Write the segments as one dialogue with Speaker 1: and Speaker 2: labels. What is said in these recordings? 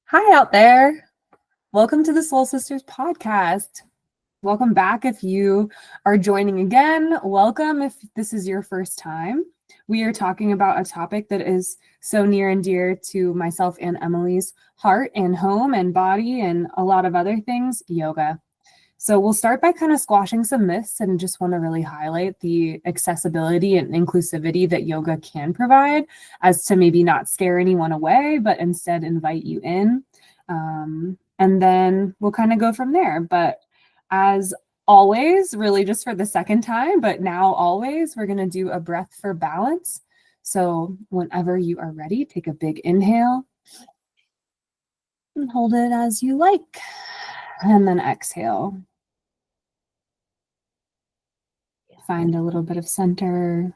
Speaker 1: Hi out there. Welcome to the Soul Sisters podcast. Welcome back if you are joining again. Welcome if this is your first time. We are talking about a topic that is so near and dear to myself and Emily's heart and home and body and a lot of other things, yoga. So we'll start by kind of squashing some myths and just want to really highlight the accessibility and inclusivity that yoga can provide as to maybe not scare anyone away, but instead invite you in. And then we'll kind of go from there. But as always, really just for the second time, but now always, we're going to do a breath for balance. So whenever you are ready, take a big inhale and hold it as you like. And then exhale. Find a little bit of center.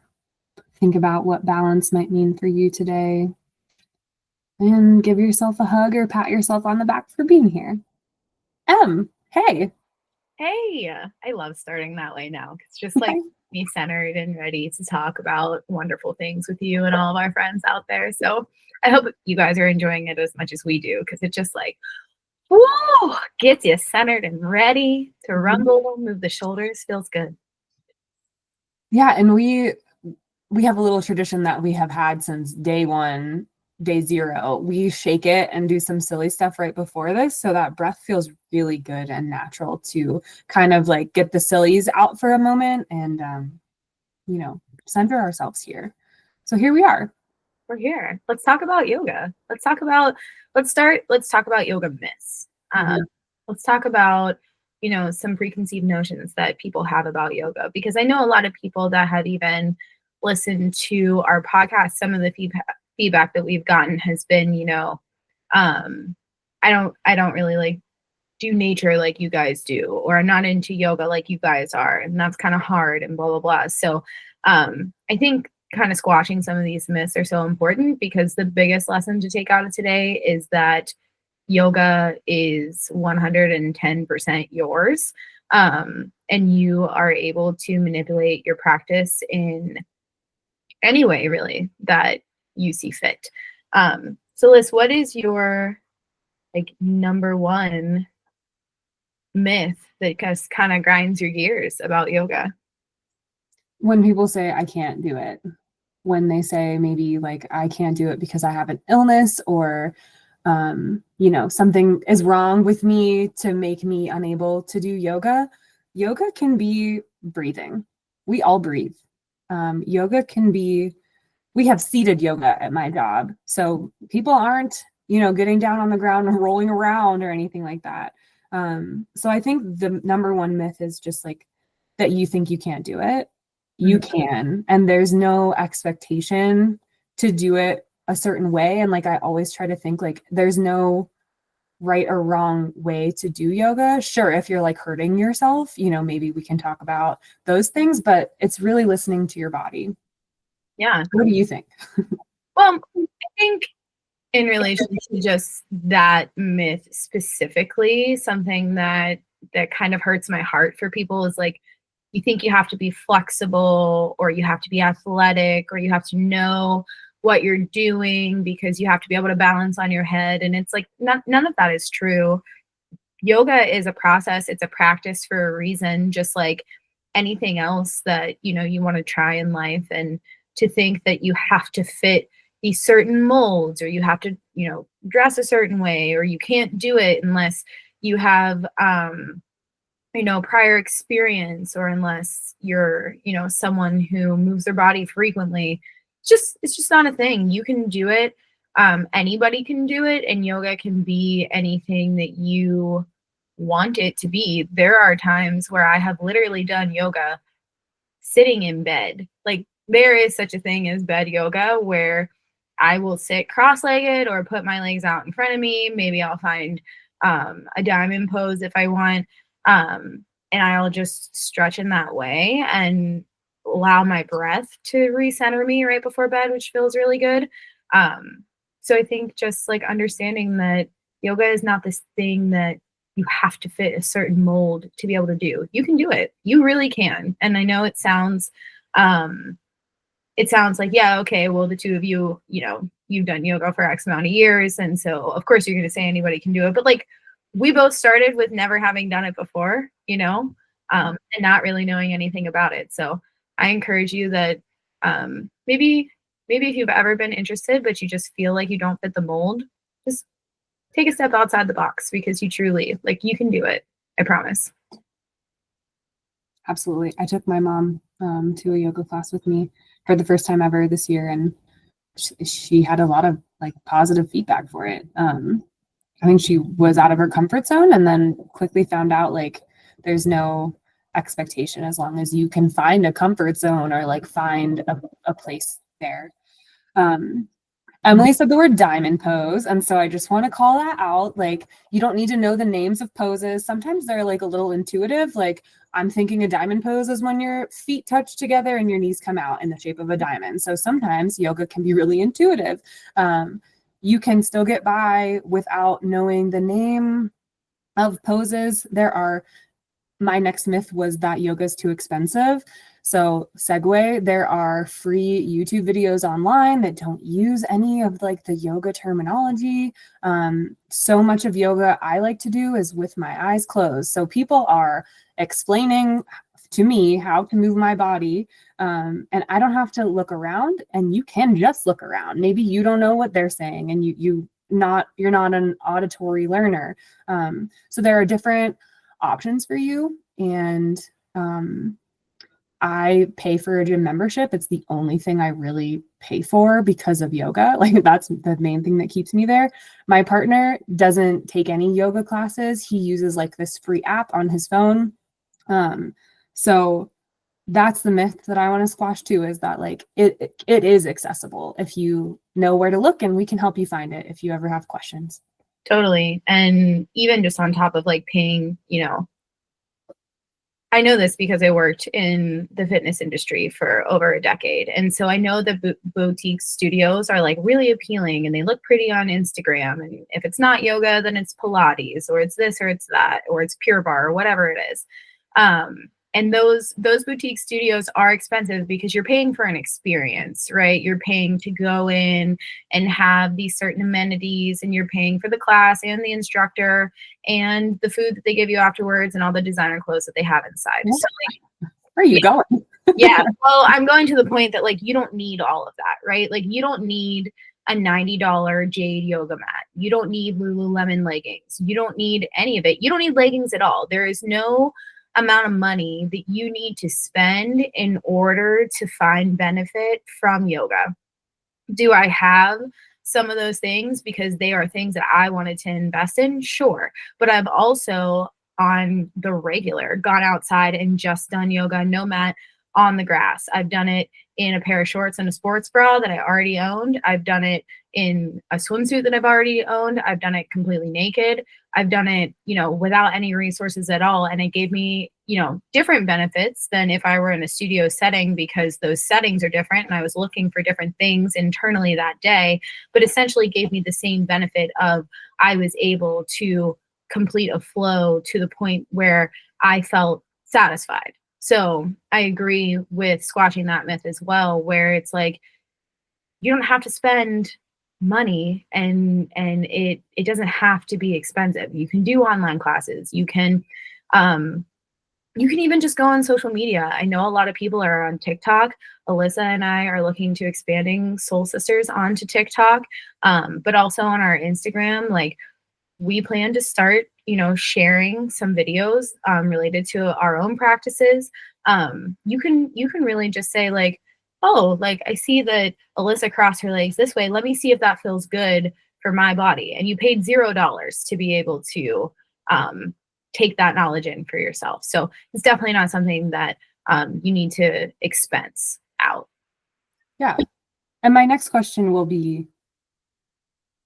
Speaker 1: Think about what balance might mean for you today. And give yourself a hug or pat yourself on the back for being here. Hey.
Speaker 2: Hey, I love starting that way now. It's just like me centered and ready to talk about wonderful things with you and all of our friends out there. So I hope you guys are enjoying it as much as we do, because it just like, whoa, gets you centered and ready to rumble, move the shoulders, feels good.
Speaker 1: Yeah, and we have a little tradition that we have had since day one, day zero. We shake it and do some silly stuff right before this, so that breath feels really good and natural to kind of like get the sillies out for a moment and center ourselves here. So here we are.
Speaker 2: We're here. Let's talk about yoga. Let's talk about yoga myths. Let's talk about some preconceived notions that people have about yoga, because I know a lot of people that have even listened to our podcast. Some of the feedback that we've gotten has been, I don't really like do nature like you guys do, or I'm not into yoga like you guys are, and that's kind of hard and blah blah blah. So I think kind of squashing some of these myths are so important, because the biggest lesson to take out of today is that yoga is 110% yours, and you are able to manipulate your practice in any way really that you see fit. So Liz, what is your number one myth that just kind of grinds your gears about yoga?
Speaker 1: When people say I can't do it, when they say maybe like I can't do it because I have an illness, or something is wrong with me to make me unable to do yoga. Yoga can be breathing. We all breathe. Yoga can be, we have seated yoga at my job. So people aren't, getting down on the ground and rolling around or anything like that. So I think the number one myth is just like that you think you can't do it. You can, and there's no expectation to do it a certain way. And like I always try to think like there's no right or wrong way to do yoga. Sure, if you're like hurting yourself, maybe we can talk about those things, but it's really listening to your body.
Speaker 2: Yeah.
Speaker 1: What do you think?
Speaker 2: Well, I think in relation to just that myth specifically, something that kind of hurts my heart for people is like, you think you have to be flexible, or you have to be athletic, or you have to know what you're doing because you have to be able to balance on your head. And it's like, none of that is true. Yoga is a process. It's a practice for a reason, just like anything else that, you want to try in life. And to think that you have to fit these certain molds, or you have to, dress a certain way, or you can't do it unless you have, prior experience, or unless you're, someone who moves their body frequently. It's just not a thing. You can do it. Anybody can do it, and yoga can be anything that you want it to be. There are times where I have literally done yoga sitting in bed. Like, there is such a thing as bed yoga, where I will sit cross-legged or put my legs out in front of me. Maybe I'll find a diamond pose if I want. And I'll just stretch in that way and allow my breath to recenter me right before bed, which feels really good. So I think just like understanding that yoga is not this thing that you have to fit a certain mold to be able to do. You can do it. You really can. And I know it sounds it sounds like, yeah, okay, well, the two of you, you've done yoga for X amount of years. And so, of course, you're going to say anybody can do it. But like, we both started with never having done it before, and not really knowing anything about it. So I encourage you that maybe if you've ever been interested, but you just feel like you don't fit the mold, just take a step outside the box, because you truly, like, you can do it. I promise.
Speaker 1: Absolutely. I took my mom to a yoga class with me for the first time ever this year, and she had a lot of like positive feedback for it. I think she was out of her comfort zone and then quickly found out like there's no expectation as long as you can find a comfort zone or like find a place there. Emily said the word diamond pose. And so I just want to call that out. Like, you don't need to know the names of poses. Sometimes they're like a little intuitive. Like, I'm thinking a diamond pose is when your feet touch together and your knees come out in the shape of a diamond. So sometimes yoga can be really intuitive. You can still get by without knowing the name of poses. My next myth was that yoga is too expensive. So segue, there are free YouTube videos online that don't use any of like the yoga terminology. So much of yoga I like to do is with my eyes closed. So people are explaining to me how to move my body. And I don't have to look around, and you can just look around. Maybe you don't know what they're saying and you're not an auditory learner. So there are different options for you. And I pay for a gym membership. It's the only thing I really pay for because of yoga. Like, that's the main thing that keeps me there. My partner doesn't take any yoga classes. He uses like this free app on his phone. So that's the myth that I want to squash too, is that like it is accessible if you know where to look, and we can help you find it if you ever have questions.
Speaker 2: Totally. And even just on top of like paying, I know this because I worked in the fitness industry for over a decade. And so I know that boutique studios are like really appealing and they look pretty on Instagram. And if it's not yoga, then it's Pilates, or it's this, or it's that, or it's Pure Barre, or whatever it is. And those boutique studios are expensive because you're paying for an experience, right? You're paying to go in and have these certain amenities, and you're paying for the class and the instructor and the food that they give you afterwards and all the designer clothes that they have inside.
Speaker 1: Yeah.
Speaker 2: So like,
Speaker 1: where are you going?
Speaker 2: Yeah. Well, I'm going to the point that like, you don't need all of that, right? Like, you don't need a $90 Jade yoga mat. You don't need Lululemon leggings. You don't need any of it. You don't need leggings at all. There is no amount of money that you need to spend in order to find benefit from yoga. Do I have some of those things because they are things that I wanted to invest in? Sure. But I've also on the regular gone outside and just done yoga, no mat, on the grass. I've done it in a pair of shorts and a sports bra that I already owned. I've done it in a swimsuit that I've already owned. I've done it completely naked. I've done it, without any resources at all. And it gave me, different benefits than if I were in a studio setting, because those settings are different and I was looking for different things internally that day, but essentially gave me the same benefit of I was able to complete a flow to the point where I felt satisfied. So I agree with squashing that myth as well, where it's like, you don't have to spend money and it doesn't have to be expensive. You can do online classes. You can even just go on social media. I know a lot of people are on TikTok. Alyssa and I are looking to expanding Soul Sisters onto TikTok, but also on our Instagram. Like, we plan to start, sharing some videos related to our own practices. You can really just say like, oh, like, I see that Alyssa crossed her legs this way. Let me see if that feels good for my body. And you paid $0 to be able to take that knowledge in for yourself. So it's definitely not something that you need to expense out.
Speaker 1: Yeah. And my next question will be,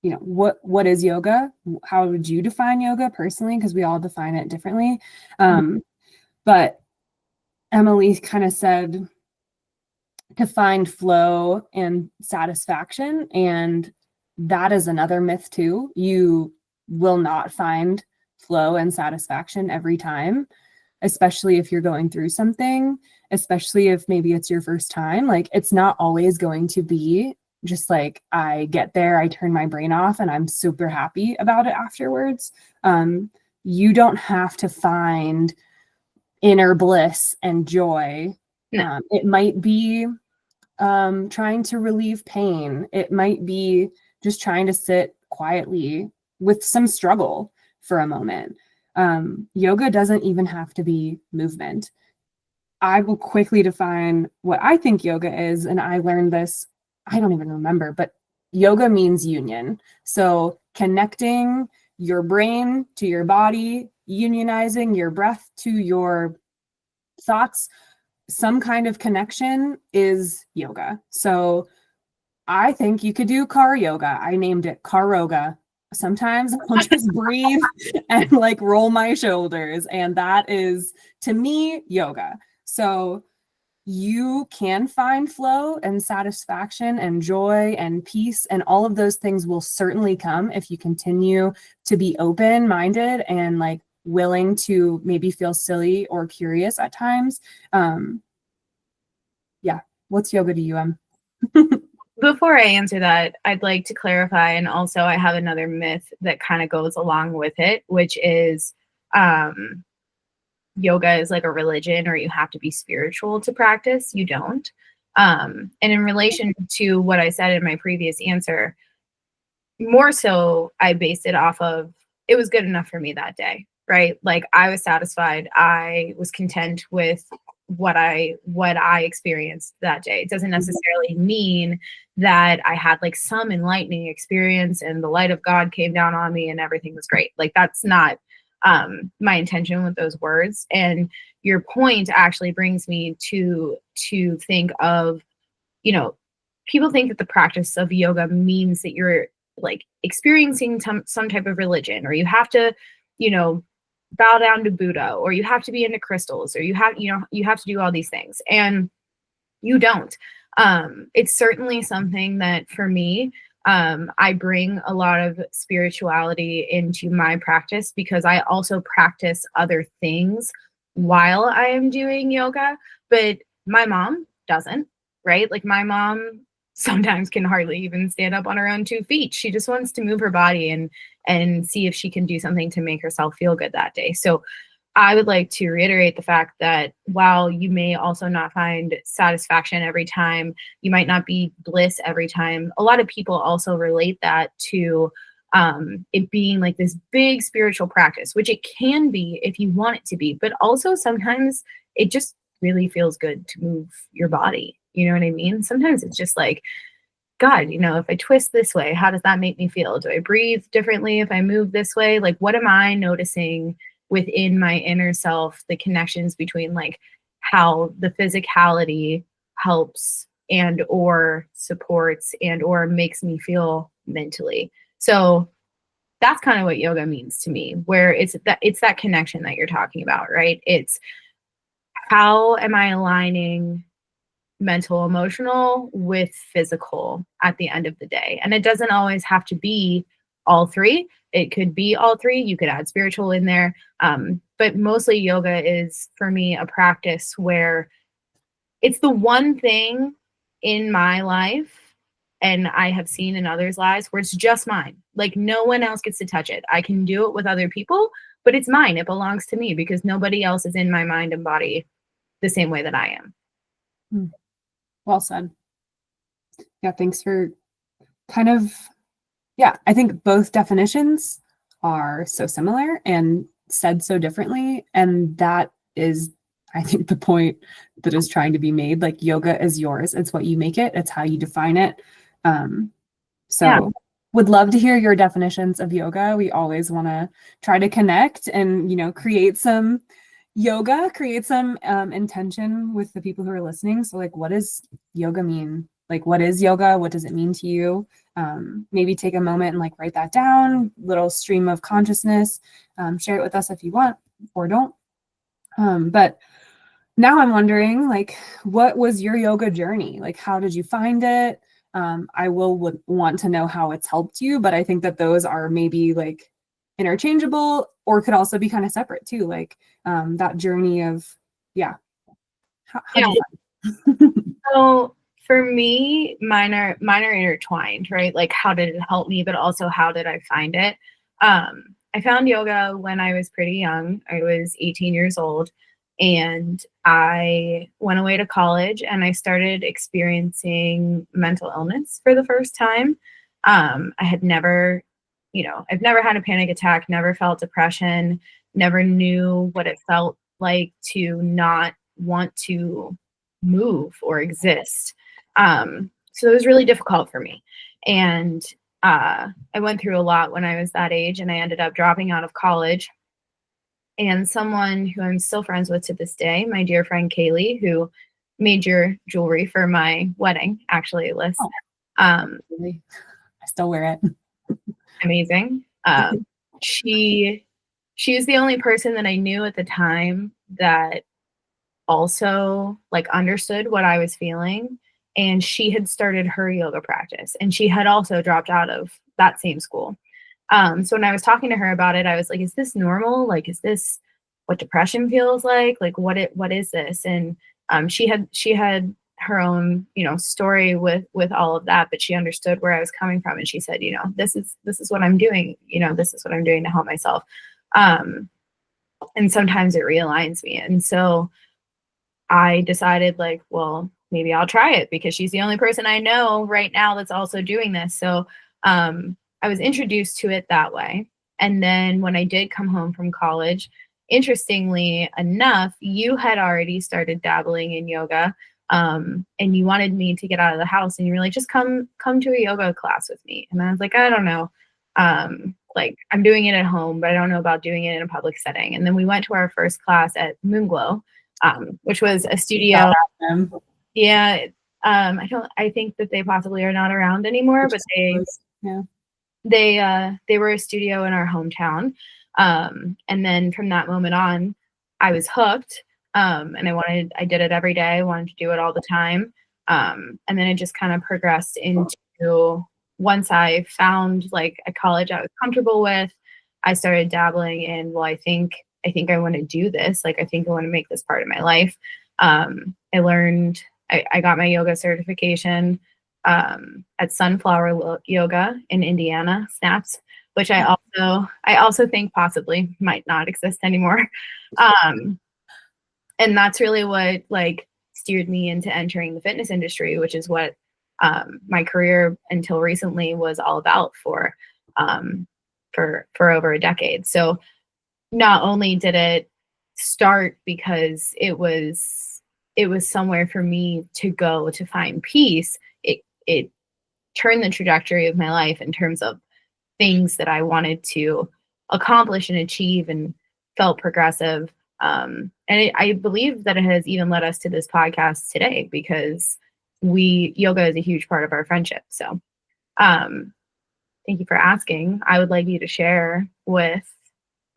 Speaker 1: what is yoga? How would you define yoga personally? Because we all define it differently. But Emily kind of said to find flow and satisfaction. And that is another myth too. You will not find flow and satisfaction every time, especially if you're going through something. especially if maybe it's your first time. Like, it's not always going to be just like I get there, I turn my brain off, and I'm super happy about it afterwards. You don't have to find inner bliss and joy.
Speaker 2: No.
Speaker 1: It might be trying to relieve pain. It might be just trying to sit quietly with some struggle for a moment. Yoga doesn't even have to be movement. I will quickly define what I think yoga is, and I learned this, I don't even remember, but yoga means union. So connecting your brain to your body, unionizing your breath to your thoughts, some kind of connection is yoga. So I think you could do car yoga. I named it Karoga. Sometimes I'll just breathe and like roll my shoulders. And that is, to me, yoga. So you can find flow and satisfaction and joy and peace, and all of those things will certainly come if you continue to be open-minded and like willing to maybe feel silly or curious at times. Yeah. What's yoga to you, Em?
Speaker 2: Before I answer that, I'd like to clarify, and also I have another myth that kind of goes along with it, which is yoga is like a religion, or you have to be spiritual to practice. You don't. And in relation to what I said in my previous answer, more so I based it off of, it was good enough for me that day, right? Like, I was satisfied. I was content with what I experienced that day. It doesn't necessarily mean that I had like some enlightening experience and the light of God came down on me and everything was great. Like, that's not my intention with those words. And your point actually brings me to think of, people think that the practice of yoga means that you're like experiencing some type of religion, or you have to, bow down to Buddha, or you have to be into crystals, or you have to do all these things. And you don't. It's certainly something that for me, I bring a lot of spirituality into my practice because I also practice other things while I am doing yoga, but my mom doesn't, right? Like, my mom sometimes can hardly even stand up on her own 2 feet. She just wants to move her body and see if she can do something to make herself feel good that day. So I would like to reiterate the fact that while you may also not find satisfaction every time, you might not be bliss every time, a lot of people also relate that to it being like this big spiritual practice, which it can be if you want it to be, but also sometimes it just really feels good to move your body. You know what I mean? Sometimes it's just like, God, if I twist this way, how does that make me feel? Do I breathe differently if I move this way? Like, what am I noticing within my inner self, the connections between like how the physicality helps and or supports and or makes me feel mentally. So that's kind of what yoga means to me, where it's that connection that you're talking about, right? It's how am I aligning mental, emotional with physical at the end of the day? And it doesn't always have to be all three. It could be all three. You could add spiritual in there. But mostly yoga is for me a practice where it's the one thing in my life, and I have seen in others' lives, where it's just mine. Like, no one else gets to touch it. I can do it with other people, but it's mine. It belongs to me because nobody else is in my mind and body the same way that I am.
Speaker 1: Well said. Yeah, thanks for kind of, I think both definitions are so similar and said so differently. And that is, I think, the point that is trying to be made. Like, yoga is yours. It's what you make it. It's how you define it. Would love to hear your definitions of yoga. We always want to try to connect and, create some yoga, create some intention with the people who are listening. So like, what does yoga mean? Like, what is yoga? What does it mean to you? Maybe take a moment and like write that down, little stream of consciousness. Share it with us if you want or don't. But now I'm wondering, like, what was your yoga journey? Like, how did you find it? I would want to know how it's helped you, but I think that those are maybe like interchangeable or could also be kind of separate too. Like that journey of, How do
Speaker 2: Yeah.
Speaker 1: you find?
Speaker 2: So for me, mine are intertwined, right? Like how did it help me, but also how did I find it? I found yoga when I was pretty young. I was 18 years old and I went away to college and I started experiencing mental illness for the first time. I had never, I've never had a panic attack, never felt depression, never knew what it felt like to not want to move or exist. So it was really difficult for me. And I went through a lot when I was that age, and I ended up dropping out of college. And someone who I'm still friends with to this day, my dear friend Kaylee, who made your jewelry for my wedding, actually, Liz.
Speaker 1: Oh.
Speaker 2: Um,
Speaker 1: Really? I still wear it.
Speaker 2: Amazing. She was the only person that I knew at the time that also like understood what I was feeling, and she had started her yoga practice and she had also dropped out of that same school. So when I was talking to her about it, I was like, is this normal? Like, is this what depression feels like? Like what is this? And she had her own, story with all of that, but she understood where I was coming from. And she said, this is what I'm doing, this is what I'm doing to help myself. And sometimes it realigns me. And so I decided like, well, maybe I'll try it because she's the only person I know right now that's also doing this. So I was introduced to it that way. And then when I did come home from college, interestingly enough, you had already started dabbling in yoga. And you wanted me to get out of the house and you were like, just come to a yoga class with me. And I was like, I don't know. Like I'm doing it at home, but I don't know about doing it in a public setting. And then we went to our first class at Moonglow, which was a studio. Yeah. I think that they possibly are not around anymore, but they were a studio in our hometown. And then from that moment on, I was hooked. And I did it every day. I wanted to do it all the time. And then it just kind of progressed into once I found like a college I was comfortable with, I started dabbling in, well, I think I want to do this. Like, I think I want to make this part of my life. I got my yoga certification at Sunflower Yoga in Indiana, SNAPS, which I also think possibly might not exist anymore. And that's really what like steered me into entering the fitness industry, which is what my career until recently was all about for over a decade. So not only did it start because it was somewhere for me to go to find peace, it turned the trajectory of my life in terms of things that I wanted to accomplish and achieve and felt progressive. I believe that it has even led us to this podcast today because yoga is a huge part of our friendship. So thank you for asking. I would like you to share with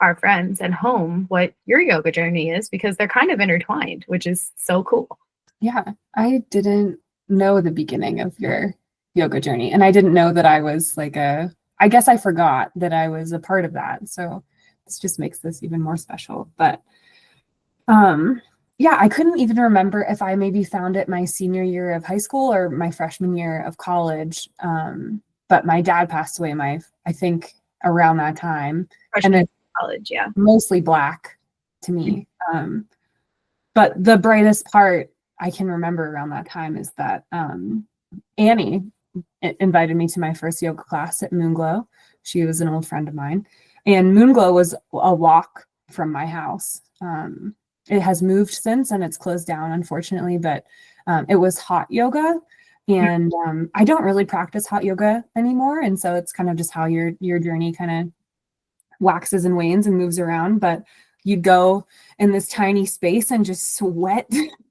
Speaker 2: our friends at home what your yoga journey is, because they're kind of intertwined, which is so cool.
Speaker 1: Yeah, I didn't know the beginning of your yoga journey, and I didn't know that I was like I guess I forgot that I was a part of that. So this just makes this even more special. But yeah, I couldn't even remember if I maybe found it my senior year of high school or my freshman year of college. But my dad passed away I think around that time.
Speaker 2: Freshman
Speaker 1: and it's
Speaker 2: college, yeah.
Speaker 1: Mostly Black to me. But the brightest part I can remember around that time is that Annie invited me to my first yoga class at Moonglow. She was an old friend of mine. And Moonglow was a walk from my house. It has moved since and it's closed down, unfortunately, but it was hot yoga. And I don't really practice hot yoga anymore. And so it's kind of just how your journey kind of waxes and wanes and moves around. But you'd go in this tiny space and just sweat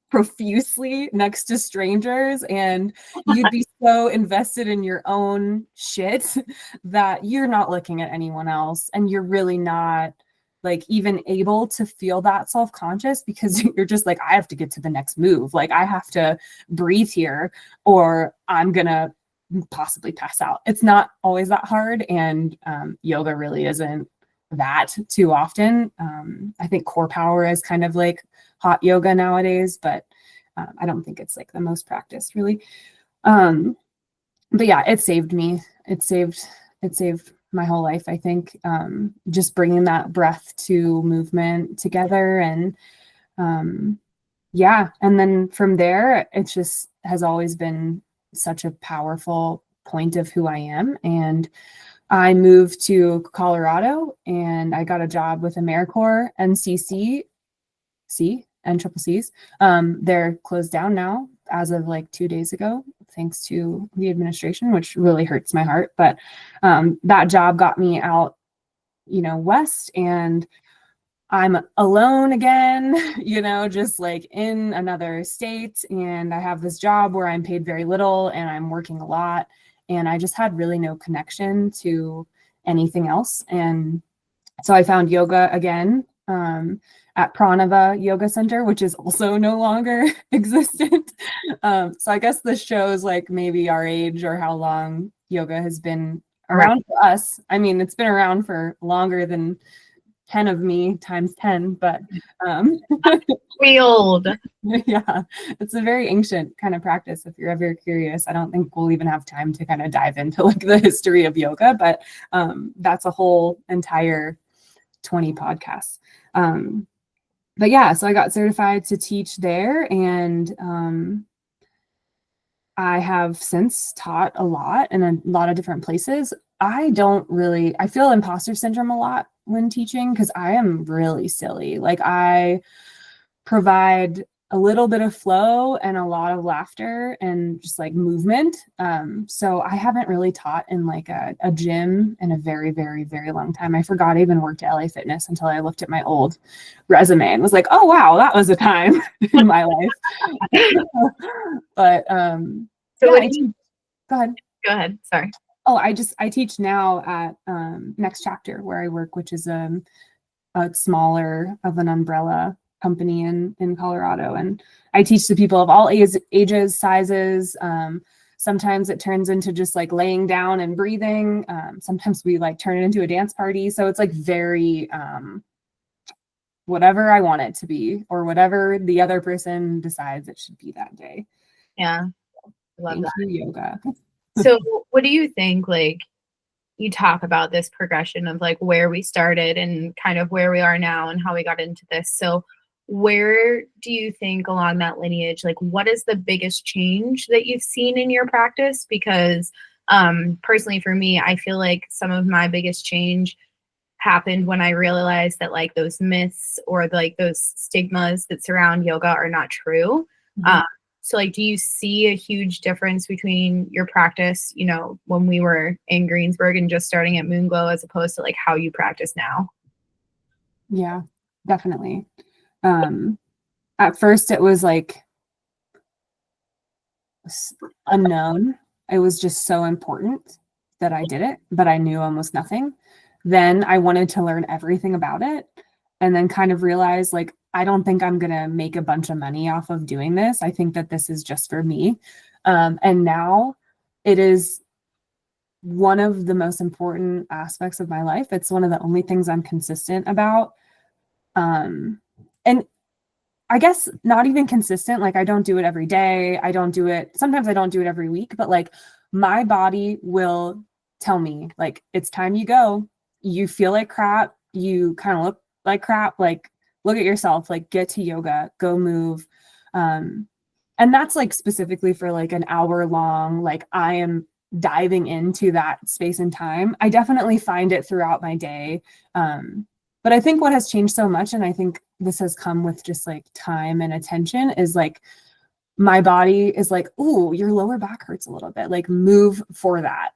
Speaker 1: profusely next to strangers, and you'd be so invested in your own shit that you're not looking at anyone else, and you're really not like even able to feel that self-conscious because you're just like, I have to get to the next move. Like I have to breathe here or I'm gonna possibly pass out. It's not always that hard, and yoga really isn't that too often. I think core power is kind of like hot yoga nowadays, but I don't think it's like the most practiced really. But yeah, it saved me. It saved my whole life, I think. Just bringing that breath to movement together, and yeah, and then from there, it just has always been such a powerful point of who I am. And I moved to Colorado, and I got a job with AmeriCorps and C and Triple C's. They're closed down now as of like 2 days ago, thanks to the administration, which really hurts my heart. But that job got me out, west, and I'm alone again, just like in another state. And I have this job where I'm paid very little and I'm working a lot. And I just had really no connection to anything else. And so I found yoga again at Pranava Yoga Center, which is also no longer existent. So I guess this shows like maybe our age or how long yoga has been around for us. I mean, it's been around for longer than 10 of me times 10, but
Speaker 2: way old.
Speaker 1: Yeah, it's a very ancient kind of practice. If you're ever curious, I don't think we'll even have time to kind of dive into like the history of yoga, but that's a whole entire 20 podcasts. But yeah, so I got certified to teach there, and I have since taught a lot in a lot of different places. I feel imposter syndrome a lot when teaching because I am really silly. Like I provide a little bit of flow and a lot of laughter and just like movement. So I haven't really taught in like a gym in a very, very, very long time. I forgot I even worked at LA Fitness until I looked at my old resume and was like, oh, wow, that was a time in my life. But
Speaker 2: so
Speaker 1: yeah, go ahead.
Speaker 2: Go ahead. Sorry.
Speaker 1: Oh, I teach now at Next Chapter where I work, which is a smaller of an umbrella company in Colorado. And I teach to people of all ages, sizes. Sometimes it turns into just like laying down and breathing. Sometimes we like turn it into a dance party. So it's like very whatever I want it to be or whatever the other person decides it should be that day.
Speaker 2: Yeah. Love that.
Speaker 1: Thank you, yoga.
Speaker 2: So what do you think, like, you talk about this progression of like where we started and kind of where we are now and how we got into this. So where do you think along that lineage, like what is the biggest change that you've seen in your practice? Because personally for me, I feel like some of my biggest change happened when I realized that like those myths or like those stigmas that surround yoga are not true.
Speaker 1: Mm-hmm.
Speaker 2: So like, do you see a huge difference between your practice, when we were in Greensburg and just starting at Moonglow as opposed to like how you practice now?
Speaker 1: Yeah, definitely. At first it was like unknown. It was just so important that I did it, but I knew almost nothing. Then I wanted to learn everything about it and then kind of realized like, I don't think I'm going to make a bunch of money off of doing this. I think that this is just for me. And now it is one of the most important aspects of my life. It's one of the only things I'm consistent about. And I guess not even consistent. Like I don't do it every day. Sometimes I don't do it every week, but like my body will tell me like, it's time you go. You feel like crap. You kind of look like crap. Like, look at yourself, like get to yoga, go move. And that's like specifically for like an hour long, like I am diving into that space and time. I definitely find it throughout my day. But I think what has changed so much, and I think this has come with just like time and attention, is like my body is like, ooh, your lower back hurts a little bit, like move for that.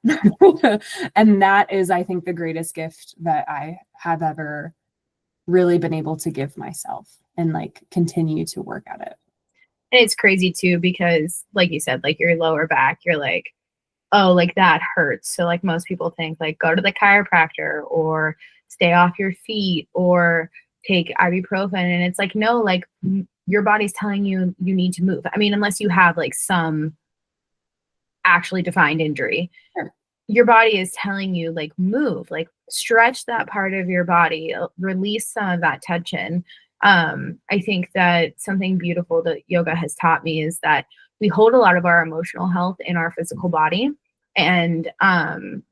Speaker 1: And that is, I think, the greatest gift that I have ever really been able to give myself and like continue to work at it.
Speaker 2: And it's crazy too, because like you said, like your lower back, you're like, oh, like that hurts. So like most people think like go to the chiropractor or stay off your feet or take ibuprofen. And it's like, no, like your body's telling you you need to move. I mean, unless you have like some actually defined injury.
Speaker 1: Sure.
Speaker 2: Your body is telling you like move, like stretch that part of your body, release some of that tension. I think that something beautiful that yoga has taught me is that we hold a lot of our emotional health in our physical body, and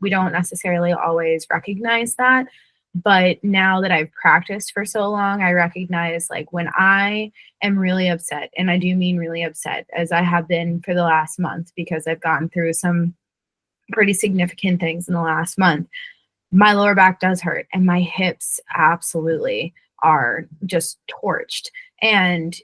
Speaker 2: we don't necessarily always recognize that. But now that I've practiced for so long, I recognize like when I am really upset, and I do mean really upset, as I have been for the last month because I've gone through some pretty significant things in the last month. My lower back does hurt, and my hips absolutely are just torched. And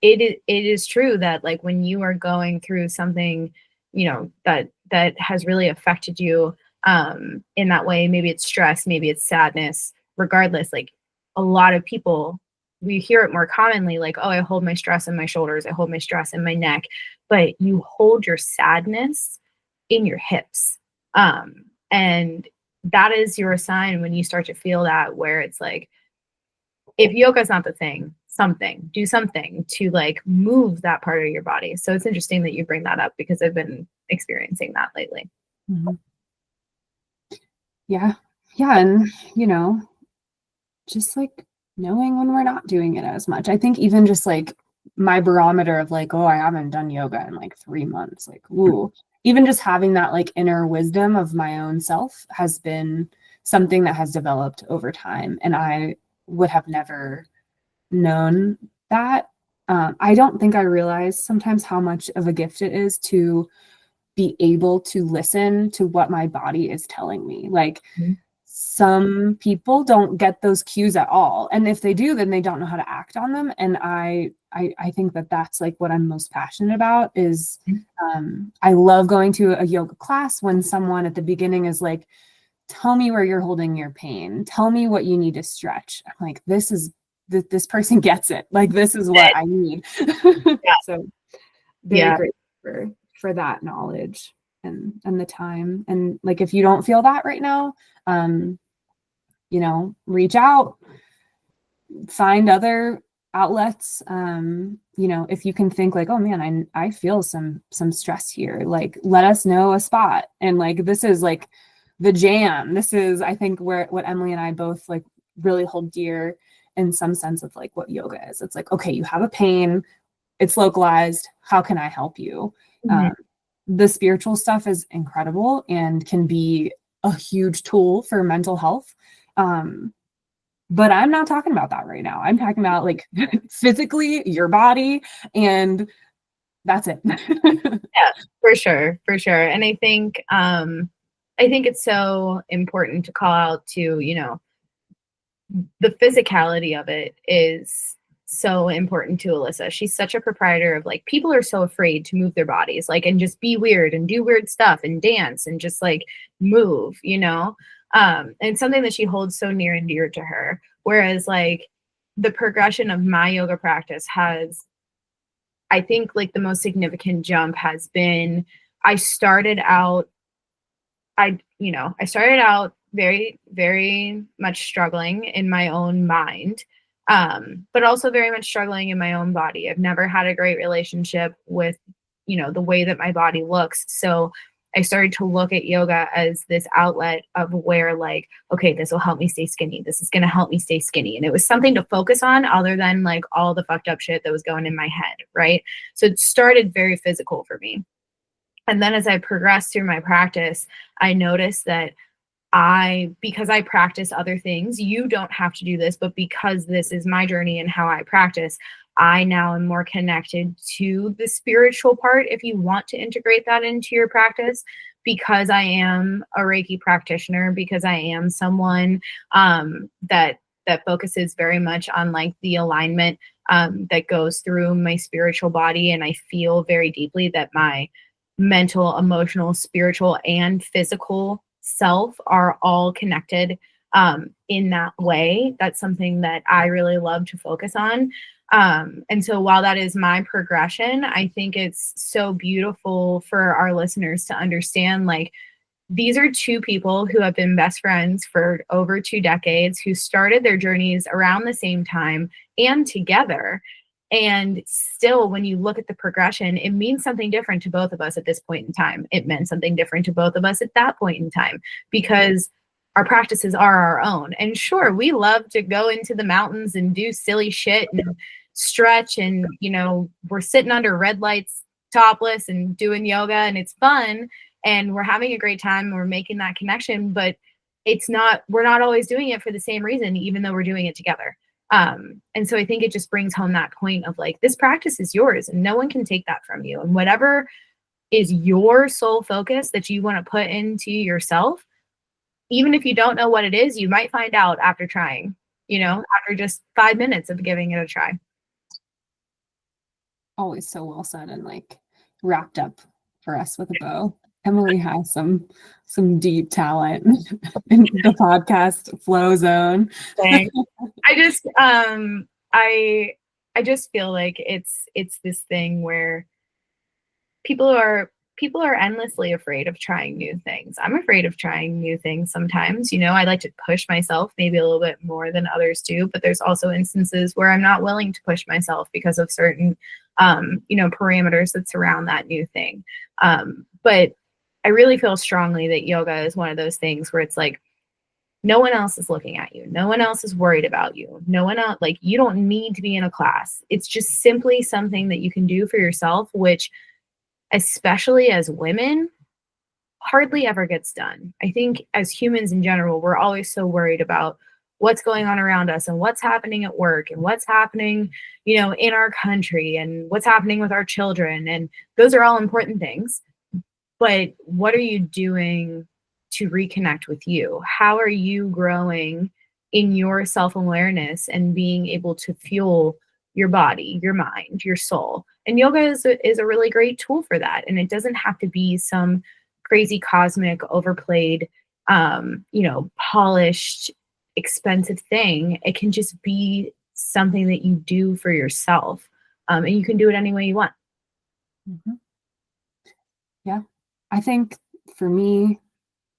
Speaker 2: it is true that like when you are going through something, that has really affected you in that way, maybe it's stress, maybe it's sadness, regardless, like a lot of people, we hear it more commonly like, oh, I hold my stress in my shoulders, I hold my stress in my neck, but you hold your sadness in your hips. And that is your sign when you start to feel that, where it's like, if yoga is not the thing, do something to like move that part of your body. So it's interesting that you bring that up because I've been experiencing that lately.
Speaker 1: Mm-hmm. Yeah. And, just like knowing when we're not doing it as much. I think even just like my barometer of like, oh, I haven't done yoga in like 3 months. Like, ooh, even just having that like inner wisdom of my own self has been something that has developed over time. And I would have never known that. I don't think I realized sometimes how much of a gift it is to be able to listen to what my body is telling me. Like, some people don't get those cues at all, and if they do, then they don't know how to act on them. And I think that that's like what I'm most passionate about is I love going to a yoga class when someone at the beginning is like, tell me where you're holding your pain, tell me what you need to stretch. I'm like, this person gets it. Like, this is what I need.
Speaker 2: Yeah.
Speaker 1: So very grateful for that knowledge and the time. And like, if you don't feel that right now, reach out, find other outlets. If you can think like, oh man, I feel some stress here, like let us know a spot. And like, this is like the jam. This is, I think, what Emily and I both like really hold dear in some sense of like what yoga is. It's like, okay, you have a pain, it's localized, how can I help you? The spiritual stuff is incredible and can be a huge tool for mental health. But I'm not talking about that right now. I'm talking about like physically your body, and that's it.
Speaker 2: Yeah, for sure. And I think it's so important to call out to, the physicality of it is so important to Alyssa. She's such a proprietor of like, people are so afraid to move their bodies, like, and just be weird and do weird stuff and dance and just like move, and it's something that she holds so near and dear to her. Whereas like the progression of my yoga practice has, I think like the most significant jump has been, I started out very, very much struggling in my own mind, but also very much struggling in my own body. I've never had a great relationship with, the way that my body looks. So I started to look at yoga as this outlet of where like, okay, this will help me stay skinny. This is going to help me stay skinny. And it was something to focus on other than like all the fucked up shit that was going in my head. Right. So it started very physical for me. And then as I progressed through my practice, I noticed that because I practice other things, you don't have to do this, but because this is my journey and how I practice, I now am more connected to the spiritual part, if you want to integrate that into your practice, because I am a Reiki practitioner, because I am someone that focuses very much on like the alignment that goes through my spiritual body. And I feel very deeply that my mental, emotional, spiritual, and physical self are all connected in that way. That's something that I really love to focus on. And so while that is my progression, I think it's so beautiful for our listeners to understand, like, these are two people who have been best friends for over 2 decades, who started their journeys around the same time and together. And still, when you look at the progression, it means something different to both of us at this point in time. It meant something different to both of us at that point in time, because our practices are our own. And sure, we love to go into the mountains and do silly shit and stretch, and we're sitting under red lights topless and doing yoga, and it's fun, and we're having a great time, and we're making that connection, but we're not always doing it for the same reason, even though we're doing it together. And so I think it just brings home that point of like, this practice is yours and no one can take that from you. And whatever is your sole focus that you want to put into yourself, even if you don't know what it is, you might find out after trying, after just 5 minutes of giving it a try.
Speaker 1: Always so well said and like wrapped up for us with a bow. Emily has some deep talent in the podcast flow zone.
Speaker 2: I just feel like it's this thing where people are endlessly afraid of trying new things. I'm afraid of trying new things sometimes. I like to push myself maybe a little bit more than others do, but there's also instances where I'm not willing to push myself because of certain parameters that surround that new thing. But I really feel strongly that yoga is one of those things where it's like, no one else is looking at you. No one else is worried about you. No one else, like, you don't need to be in a class. It's just simply something that you can do for yourself, which, especially as women, hardly ever gets done. I think as humans in general, we're always so worried about what's going on around us and what's happening at work and what's happening, in our country and what's happening with our children. And those are all important things. But what are you doing to reconnect with you? How are you growing in your self-awareness and being able to fuel your body, your mind, your soul? And yoga is a really great tool for that. And it doesn't have to be some crazy cosmic, overplayed, polished, expensive thing. It can just be something that you do for yourself. And you can do it any way you want.
Speaker 1: Mm-hmm. Yeah. I think for me,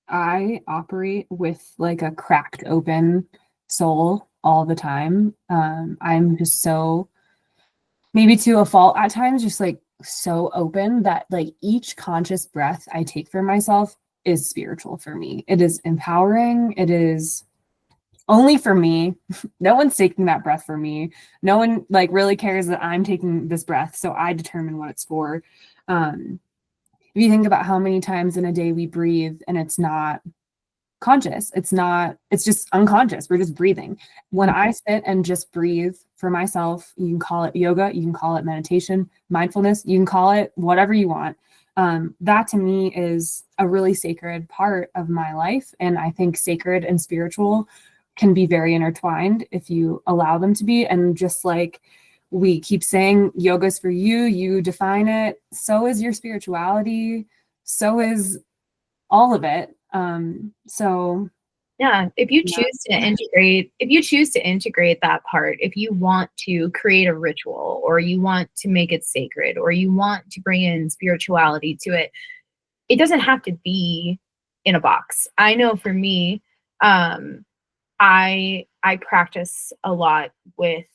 Speaker 1: I operate with like a cracked open soul all the time. I'm just so, maybe to a fault at times, just like so open that like each conscious breath I take for myself is spiritual for me. It is empowering. It is only for me. No one's taking that breath for me. No one like really cares that I'm taking this breath. So I determine what it's for. If you think about how many times in a day we breathe and it's not conscious, it's just unconscious. We're just breathing. When I sit and just breathe for myself, you can call it yoga, you can call it meditation, mindfulness, you can call it whatever you want. That to me is a really sacred part of my life. And I think sacred and spiritual can be very intertwined if you allow them to be. And just like we keep saying, yoga's for you, you define it. So is your spirituality. So is all of it. So
Speaker 2: yeah, if you choose to integrate that part, if you want to create a ritual or you want to make it sacred or you want to bring in spirituality to it, it doesn't have to be in a box. I know for me, I practice a lot with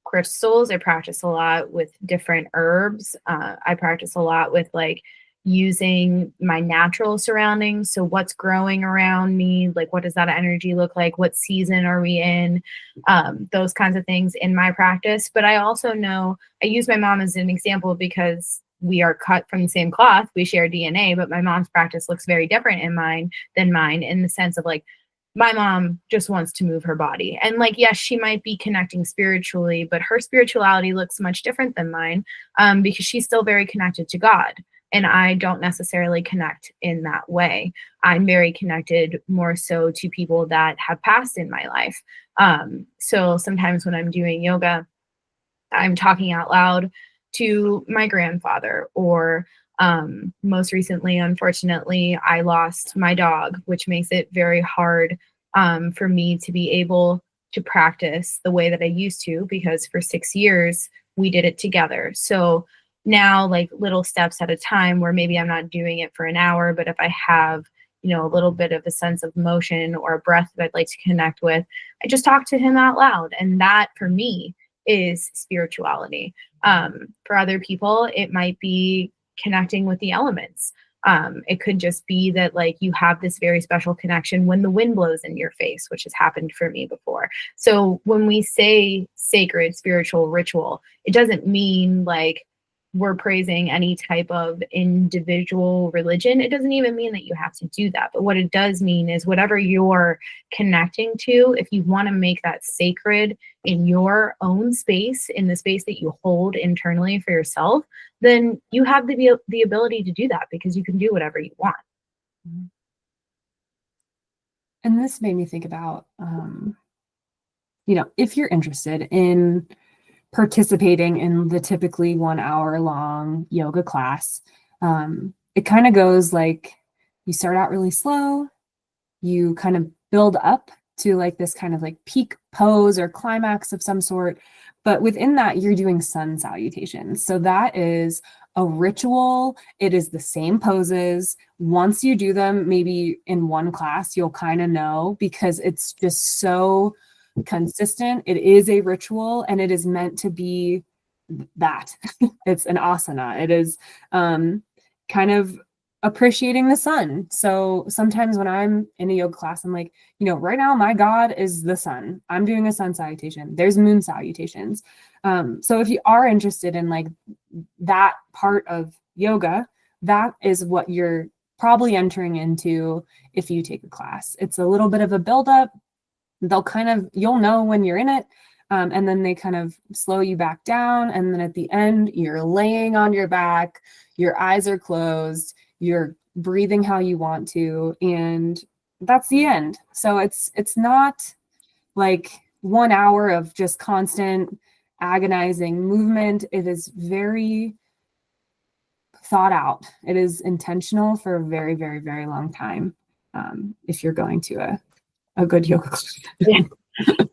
Speaker 2: crystals. I practice a lot with different herbs. I practice a lot with like using my natural surroundings. So what's growing around me? Like, what does that energy look like? What season are we in? Those kinds of things in my practice. But I also know, I use my mom as an example because we are cut from the same cloth. We share DNA, but my mom's practice looks very different than mine in the sense of like, my mom just wants to move her body. And like, yes, she might be connecting spiritually, but her spirituality looks much different than mine because she's still very connected to God. And I don't necessarily connect in that way. I'm very connected more so to people that have passed in my life. So sometimes when I'm doing yoga, I'm talking out loud to my grandfather, or most recently, unfortunately, I lost my dog, which makes it very hard for me to be able to practice the way that I used to, because for 6 years we did it together. So now, like, little steps at a time, where maybe I'm not doing it for an hour, but if I have, a little bit of a sense of motion or a breath that I'd like to connect with, I just talk to him out loud. And that for me is spirituality. For other people, it might be connecting with the elements. It could just be that like you have this very special connection when the wind blows in your face, which has happened for me before. So when we say sacred, spiritual, ritual, it doesn't mean like we're praising any type of individual religion. It doesn't even mean that you have to do that. But what it does mean is whatever you're connecting to, if you want to make that sacred in your own space, in the space that you hold internally for yourself, then you have the ability to do that because you can do whatever you want.
Speaker 1: And this made me think about, if you're interested in participating in the typically 1 hour long yoga class, it kind of goes like you start out really slow, you kind of build up to like this kind of like peak pose or climax of some sort. But within that, you're doing sun salutations. So that is a ritual. It is the same poses. Once you do them, maybe in one class, you'll kind of know because it's just so consistent. It is a ritual and it is meant to be that. It's an asana. It is kind of appreciating the sun. So sometimes when I'm in a yoga class, I'm like, right now my God is the sun. I'm doing a sun salutation. There's moon salutations. So if you are interested in like that part of yoga, that is what you're probably entering into if you take a class. It's a little bit of a buildup. You'll know when you're in it. And then they kind of slow you back down. And then at the end, you're laying on your back, your eyes are closed, you're breathing how you want to, and that's the end. So it's not like 1 hour of just constant agonizing movement. It is very thought out. It is intentional for a very, very, very long time. If you're going to a good yoga class.
Speaker 2: Yeah.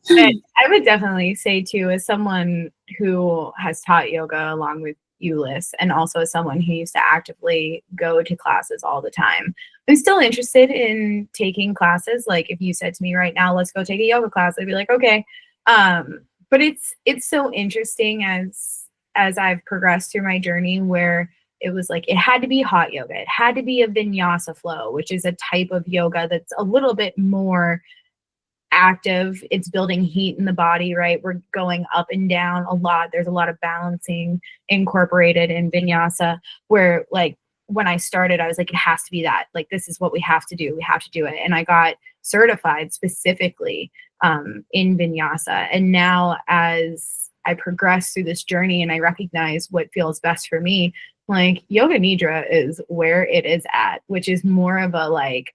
Speaker 2: I would definitely say too, as someone who has taught yoga along with you, Liz, and also as someone who used to actively go to classes all the time, I'm still interested in taking classes. Like if you said to me right now, let's go take a yoga class, I'd be like, okay. But it's so interesting as I've progressed through my journey where it was like, it had to be hot yoga. It had to be a vinyasa flow, which is a type of yoga that's a little bit more active. It's building heat in the body, right? We're going up and down a lot. There's a lot of balancing incorporated in vinyasa, where like when I started, I was like, it has to be that. Like, this is what we have to do. We have to do it. And I got certified specifically in vinyasa. And now as I progress through this journey and I recognize what feels best for me, like yoga nidra is where it is at, which is more of a like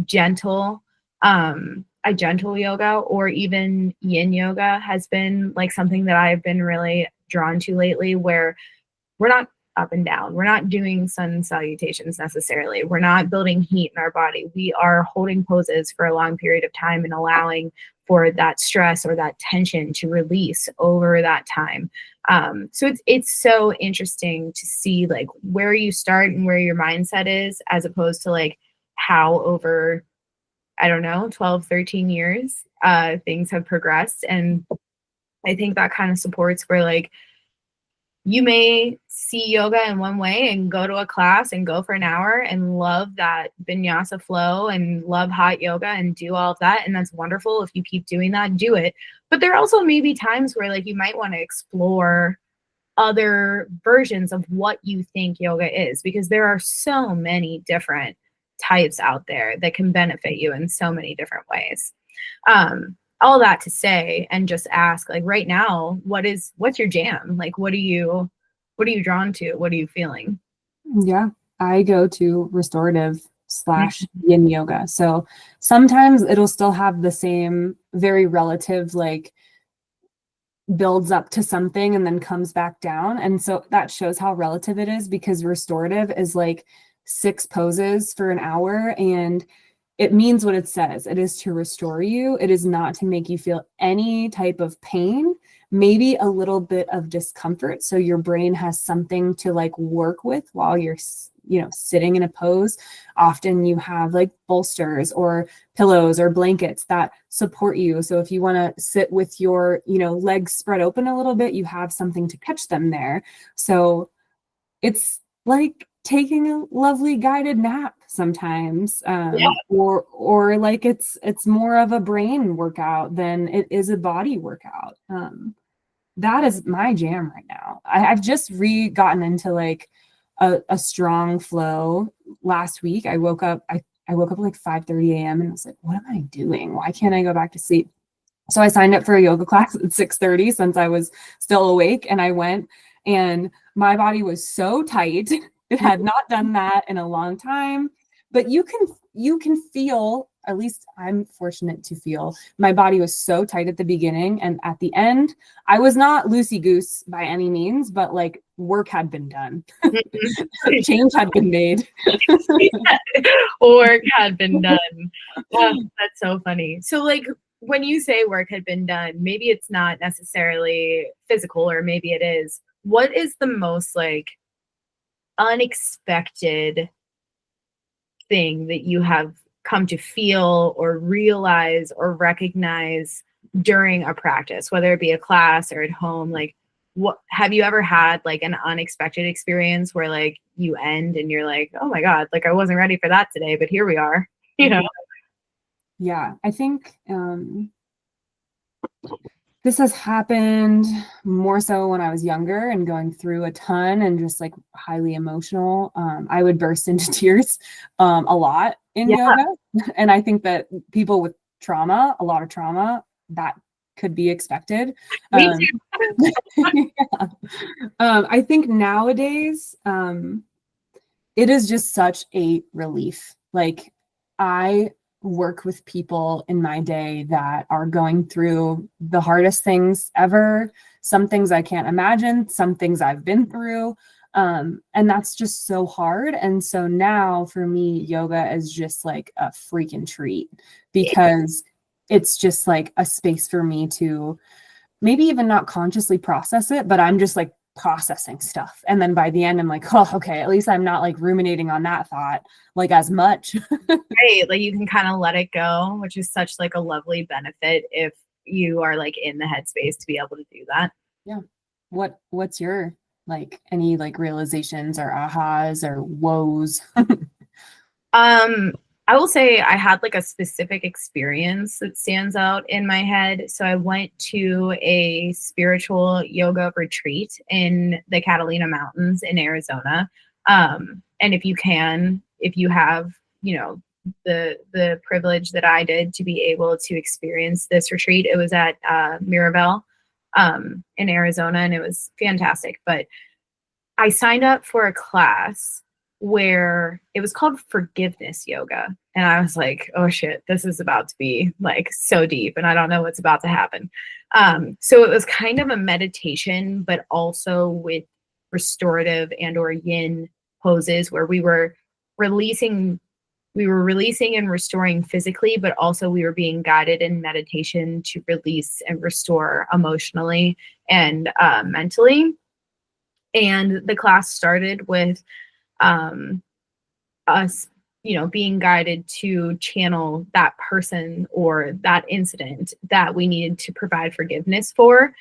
Speaker 2: gentle, a gentle yoga, or even yin yoga has been like something that I've been really drawn to lately, where we're not up and down. We're not doing sun salutations necessarily. We're not building heat in our body. We are holding poses for a long period of time and allowing for that stress or that tension to release over that time. So it's so interesting to see like where you start and where your mindset is, as opposed to like how over, I don't know, 12, 13 years, things have progressed. And I think that kind of supports where like you may see yoga in one way and go to a class and go for an hour and love that vinyasa flow and love hot yoga and do all of that. And that's wonderful. If you keep doing that, do it. But there also may be times where like you might want to explore other versions of what you think yoga is, because there are so many different types out there that can benefit you in so many different ways. All that to say, and just ask, like right now, what's your jam? Like, what are you drawn to? What are you feeling?
Speaker 1: Yeah, I go to restorative / yin yoga. So sometimes it'll still have the same very relative, like builds up to something and then comes back down. And so that shows how relative it is, because restorative is like 6 poses for an hour, and it means what it says. It is to restore you. It is not to make you feel any type of pain, maybe a little bit of discomfort. So your brain has something to like work with while you're, sitting in a pose. Often you have like bolsters or pillows or blankets that support you. So if you want to sit with your, legs spread open a little bit, you have something to catch them there. So it's like taking a lovely guided nap sometimes,
Speaker 2: Yeah.
Speaker 1: or like it's more of a brain workout than it is a body workout. That is my jam right now. I've just gotten into like a strong flow. Last week I woke up I woke up at like 5:30 a.m. and I was like, what am I doing? Why can't I go back to sleep? So I signed up for a yoga class at 6:30 since I was still awake, and I went, and my body was so tight. It had not done that in a long time, but you can feel, at least I'm fortunate to feel, my body was so tight at the beginning, and at the end I was not loosey goose by any means, but like work had been done. Change had been made.
Speaker 2: Work had been done. That's so funny. So like when you say work had been done, maybe it's not necessarily physical, or maybe it is. What is the most like unexpected thing that you have come to feel or realize or recognize during a practice, whether it be a class or at home? Like, what have you ever had like an unexpected experience where like you end and you're like, oh my God, like I wasn't ready for that today, but here we are, you know?
Speaker 1: Yeah, I think this has happened more so when I was younger and going through a ton and just like highly emotional. I would burst into tears a lot in yoga. And I think that people with trauma, a lot of trauma, that could be expected.
Speaker 2: Me too.
Speaker 1: Yeah. I think nowadays, it is just such a relief. Like, I work with people in my day that are going through the hardest things ever, some things I can't imagine, some things I've been through. And that's just so hard. And so now for me, yoga is just like a freaking treat, because it's just like a space for me to maybe even not consciously process it, but I'm just like processing stuff. And then by the end, I'm like, oh, okay, at least I'm not like ruminating on that thought like as much.
Speaker 2: Right. Like you can kind of let it go, which is such like a lovely benefit if you are like in the headspace to be able to do that.
Speaker 1: Yeah. What's your like any like realizations or ahas or woes?
Speaker 2: I will say I had like a specific experience that stands out in my head. So I went to a spiritual yoga retreat in the Catalina Mountains in Arizona. And if you have, you know, the privilege that I did to be able to experience this retreat, it was at Miraval in Arizona, and it was fantastic. But I signed up for a class where it was called forgiveness yoga. And I was like, oh shit, this is about to be like so deep and I don't know what's about to happen. So it was kind of a meditation, but also with restorative and or yin poses where we were releasing and restoring physically, but also we were being guided in meditation to release and restore emotionally and mentally. And the class started with us, you know, being guided to channel that person or that incident that we needed to provide forgiveness for.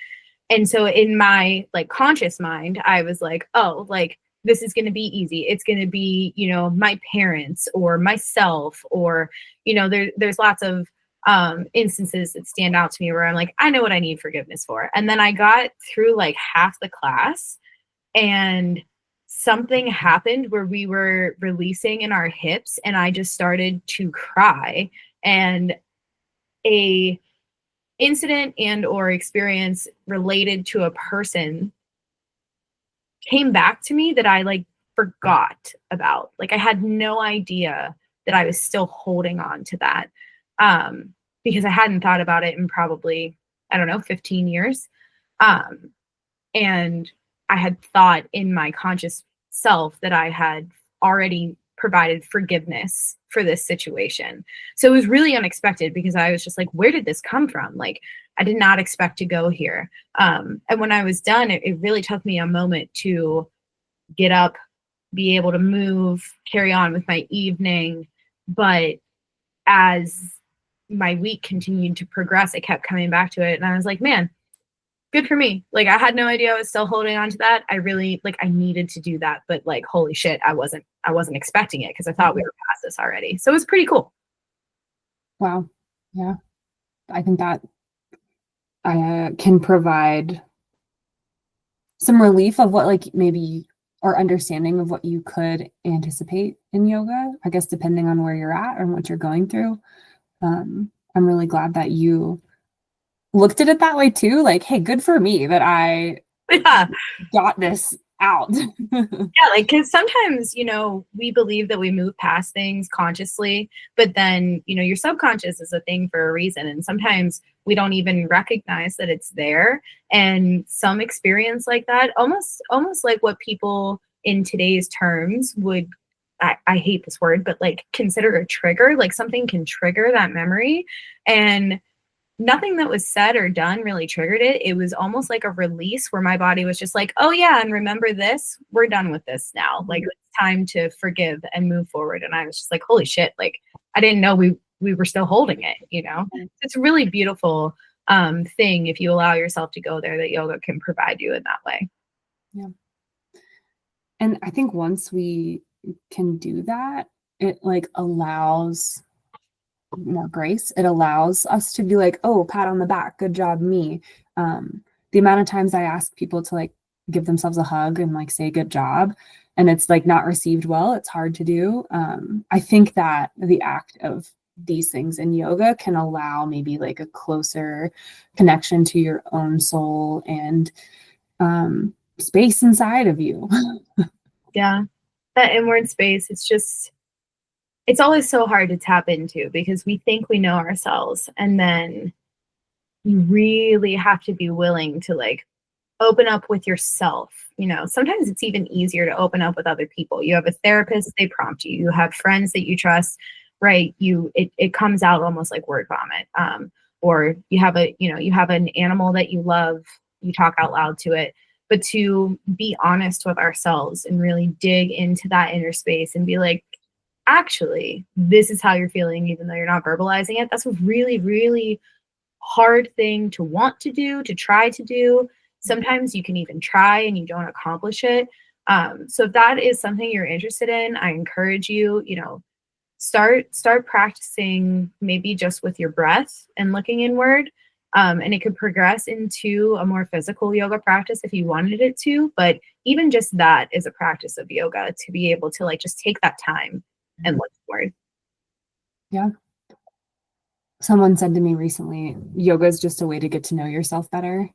Speaker 2: And so in my like conscious mind, I was like, oh, like this is going to be easy. It's going to be, you know, my parents or myself, or, you know, there's lots of instances that stand out to me where I'm like, I know what I need forgiveness for. And then I got through like half the class, and something happened where we were releasing in our hips, and I just started to cry. And a incident and or experience related to a person came back to me that I like forgot about. Like I had no idea that I was still holding on to that, because I hadn't thought about it in probably, I don't know, 15 years. And I had thought in my conscious self that I had already provided forgiveness for this situation. So it was really unexpected, because I was just like, where did this come from? Like, I did not expect to go here. And when I was done, it really took me a moment to get up, be able to move, carry on with my evening. But as my week continued to progress, I kept coming back to it. And I was like, man, good for me. Like, I had no idea I was still holding on to that. I really, like, I needed to do that, but like, holy shit, I wasn't expecting it because I thought we were past this already. So it was pretty cool.
Speaker 1: Wow. Yeah. I think that can provide some relief of what like maybe or understanding of what you could anticipate in yoga, I guess, depending on where you're at and what you're going through. I'm really glad that you looked at it that way too. Like, hey, good for me that I
Speaker 2: Yeah.
Speaker 1: got this out.
Speaker 2: Yeah, like, because sometimes, we believe that we move past things consciously, but then, your subconscious is a thing for a reason. And sometimes we don't even recognize that it's there. And some experience like that, almost like what people in today's terms would, I hate this word, but like consider a trigger, like something can trigger that memory. And nothing that was said or done really triggered it. It was almost like a release where my body was just like, oh yeah, and remember this, we're done with this now. Like, it's time to forgive and move forward. And I was just like, holy shit, like, I didn't know we were still holding it. It's a really beautiful thing if you allow yourself to go there, that yoga can provide you in that way.
Speaker 1: Yeah. And I think once we can do that, it like allows more grace. It allows us to be like, oh, pat on the back, good job, me. The amount of times I ask people to like give themselves a hug and like say good job, and it's like not received well, it's hard to do. I think that the act of these things in yoga can allow maybe like a closer connection to your own soul and space inside of you.
Speaker 2: Yeah. That inward space, it's always so hard to tap into because we think we know ourselves, and then you really have to be willing to like open up with yourself. Sometimes it's even easier to open up with other people. You have a therapist, they prompt you. You have friends that you trust, right? It comes out almost like word vomit. Or you have an animal that you love, you talk out loud to it. But to be honest with ourselves and really dig into that inner space and be like, actually, this is how you're feeling, even though you're not verbalizing it. That's a really, really hard thing to want to do, to try to do. Sometimes you can even try and you don't accomplish it. So if that is something you're interested in, I encourage you, start practicing maybe just with your breath and looking inward. And it could progress into a more physical yoga practice if you wanted it to. But even just that is a practice of yoga, to be able to like just take that time and look forward.
Speaker 1: Yeah. Someone said to me recently, yoga is just a way to get to know yourself better.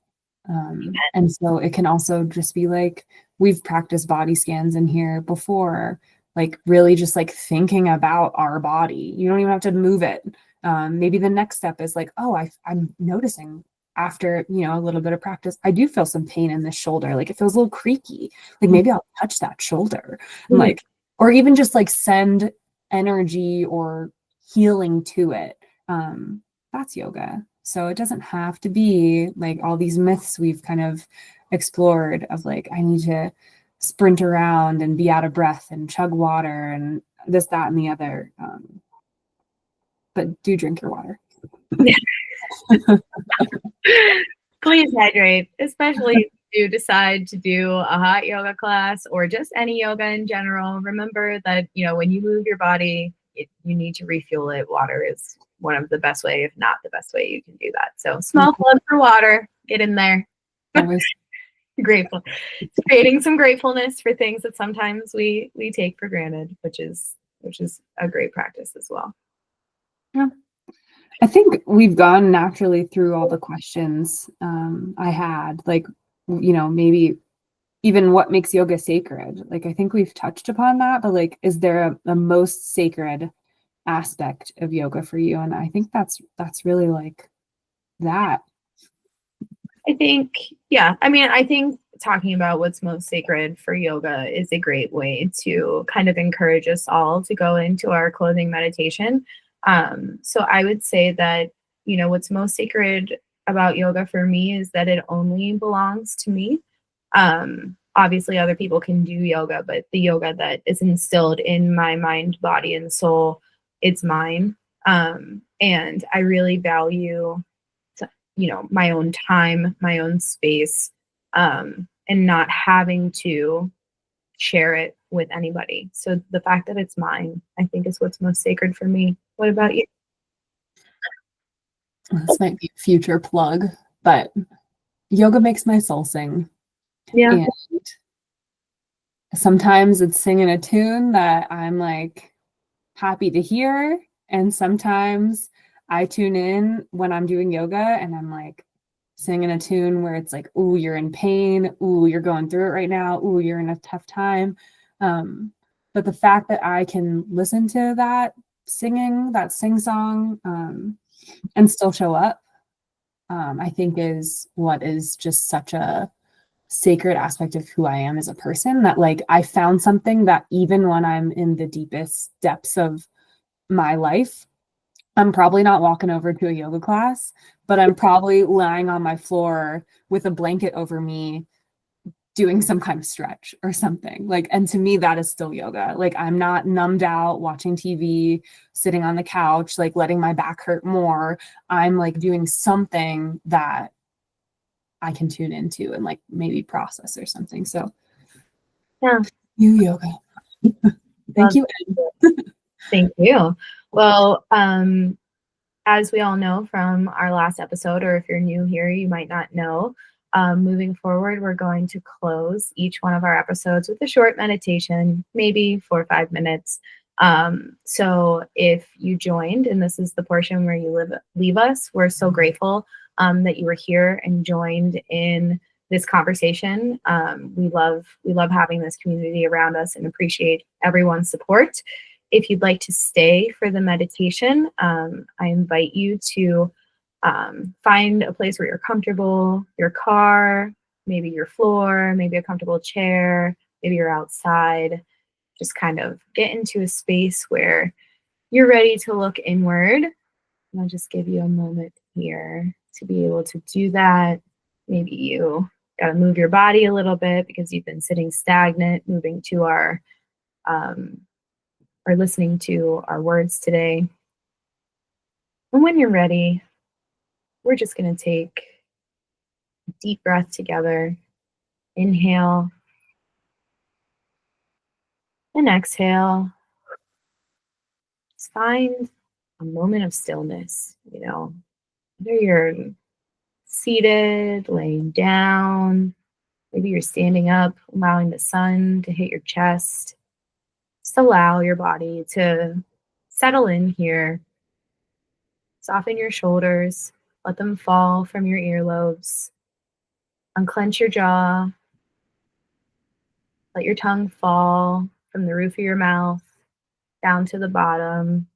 Speaker 1: And so it can also just be like, we've practiced body scans in here before, like really just like thinking about our body. You don't even have to move it. Maybe the next step is like, oh, I'm noticing after, a little bit of practice, I do feel some pain in the shoulder. Like it feels a little creaky. Like maybe I'll touch that shoulder.
Speaker 2: Mm-hmm.
Speaker 1: Like, or even just like send energy or healing to it. That's yoga. So it doesn't have to be like all these myths we've kind of explored of like, I need to sprint around and be out of breath and chug water and this, that, and the other. But do drink your water.
Speaker 2: Please hydrate, especially if you decide to do a hot yoga class or just any yoga in general. Remember that, when you move your body, you need to refuel it. Water is one of the best way, if not the best way, you can do that. So small plug for water, get in there.
Speaker 1: Always
Speaker 2: grateful. It's creating some gratefulness for things that sometimes we take for granted, which is a great practice as well.
Speaker 1: Yeah. I think we've gone naturally through all the questions I had, like, maybe even what makes yoga sacred. Like, I think we've touched upon that, but like, is there a most sacred aspect of yoga for you? And I think that's really like that.
Speaker 2: I think, yeah. I mean, I think talking about what's most sacred for yoga is a great way to kind of encourage us all to go into our closing meditation. So I would say that, what's most sacred about yoga for me is that it only belongs to me. Obviously other people can do yoga, but the yoga that is instilled in my mind, body, and soul, it's mine. And I really value my own time, my own space, and not having to share it with anybody. So the fact that it's mine, I think, is what's most sacred for me. What about you?
Speaker 1: This might be a future plug, but yoga makes my soul sing.
Speaker 2: Yeah.
Speaker 1: And sometimes it's singing a tune that I'm like happy to hear. And sometimes I tune in when I'm doing yoga and I'm like singing a tune where it's like, ooh, you're in pain. Ooh, you're going through it right now. Ooh, you're in a tough time. But the fact that I can listen to that singing, that sing song, and still show up, I think is what is just such a sacred aspect of who I am as a person, that like I found something that even when I'm in the deepest depths of my life, I'm probably not walking over to a yoga class, but I'm probably lying on my floor with a blanket over me doing some kind of stretch or something. Like, and to me that is still yoga. Like, I'm not numbed out watching TV, sitting on the couch, like letting my back hurt more. I'm like doing something that I can tune into and like maybe process or something. So
Speaker 2: Yeah.
Speaker 1: you yoga. Thank you.
Speaker 2: Thank you. Well, as we all know from our last episode, or if you're new here, you might not know, moving forward, we're going to close each one of our episodes with a short meditation, maybe 4 or 5 minutes. So if you joined, and this is the portion where you leave us, we're so grateful that you were here and joined in this conversation. We love having this community around us and appreciate everyone's support. If you'd like to stay for the meditation, I invite you to find a place where you're comfortable, your car, maybe your floor, maybe a comfortable chair, maybe you're outside. Just kind of get into a space where you're ready to look inward. And I'll just give you a moment here to be able to do that. Maybe you got to move your body a little bit because you've been sitting stagnant, moving to our or listening to our words today. And when you're ready, we're just going to take a deep breath together. Inhale and exhale. Just find a moment of stillness, whether you're seated, laying down, maybe you're standing up, allowing the sun to hit your chest. Just allow your body to settle in here. Soften your shoulders, let them fall from your earlobes. Unclench your jaw. Let your tongue fall from the roof of your mouth down to the bottom.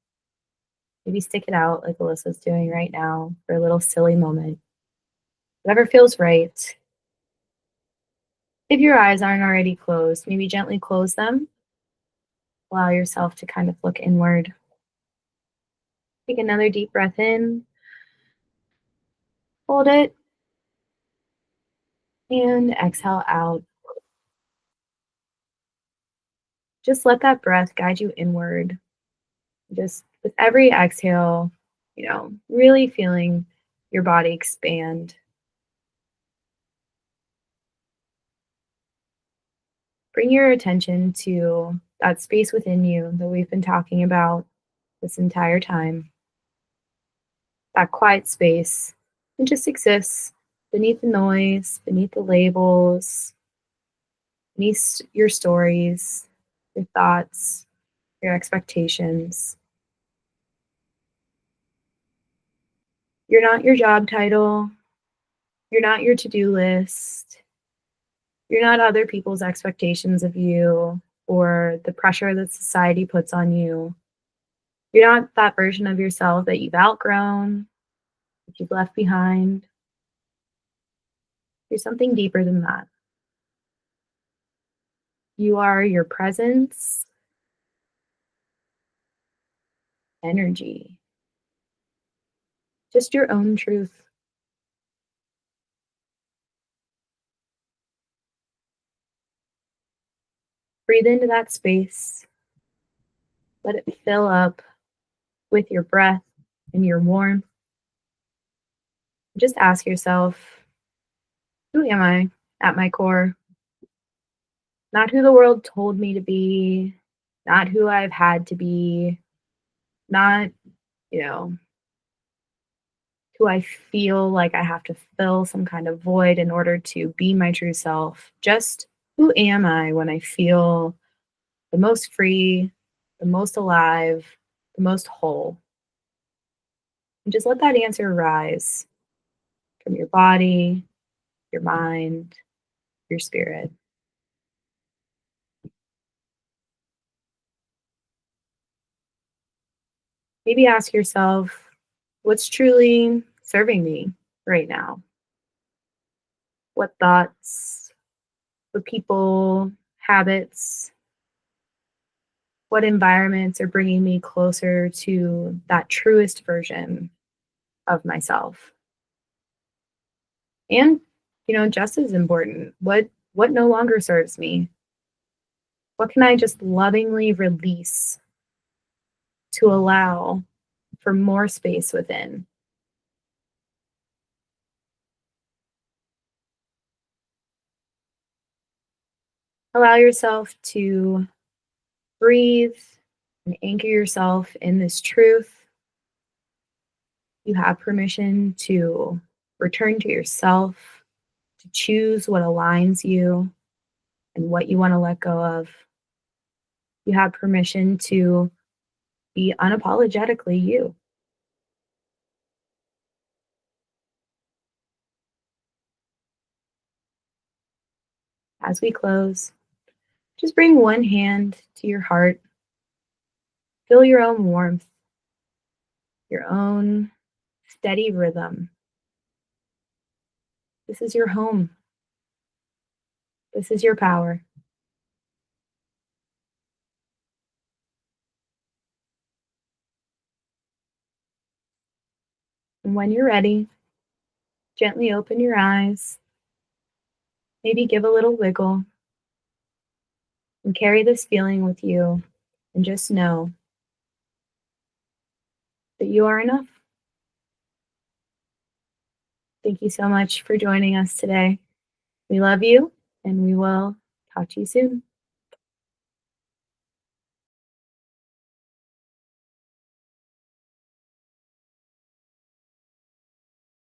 Speaker 2: Maybe stick it out like Alyssa's doing right now for a little silly moment. Whatever feels right. If your eyes aren't already closed, maybe gently close them. Allow yourself to kind of look inward. Take another deep breath in. Hold it. And exhale out. Just let that breath guide you inward. Just with every exhale, really feeling your body expand. Bring your attention to that space within you that we've been talking about this entire time. That quiet space. It just exists beneath the noise, beneath the labels, beneath your stories, your thoughts, your expectations. You're not your job title. You're not your to-do list. You're not other people's expectations of you or the pressure that society puts on you. You're not that version of yourself that you've outgrown, that you've left behind. You're something deeper than that. You are your presence, energy, just your own truth. Breathe into that space. Let it fill up with your breath and your warmth, Just ask yourself, who am I at my core? Not who the world told me to be, not who I've had to be, not, you know, who I feel like I have to fill some kind of void in order to be my true self. Just who am I when I feel the most free, the most alive, the most whole? And just let that answer rise from your body, your mind, your spirit. Maybe ask yourself, what's truly serving me right now? What thoughts, what people, habits, what environments are bringing me closer to that truest version of myself? And, just as important, what no longer serves me? What can I just lovingly release to allow for more space within? Allow yourself to breathe and anchor yourself in this truth. You have permission to return to yourself, to choose what aligns you and what you want to let go of. You have permission to be unapologetically you. As we close, just bring one hand to your heart. Feel your own warmth, your own steady rhythm. This is your home. This is your power. And when you're ready, gently open your eyes. Maybe give a little wiggle and carry this feeling with you. And just know that you are enough. Thank you so much for joining us today. We love you, and we will talk to you soon.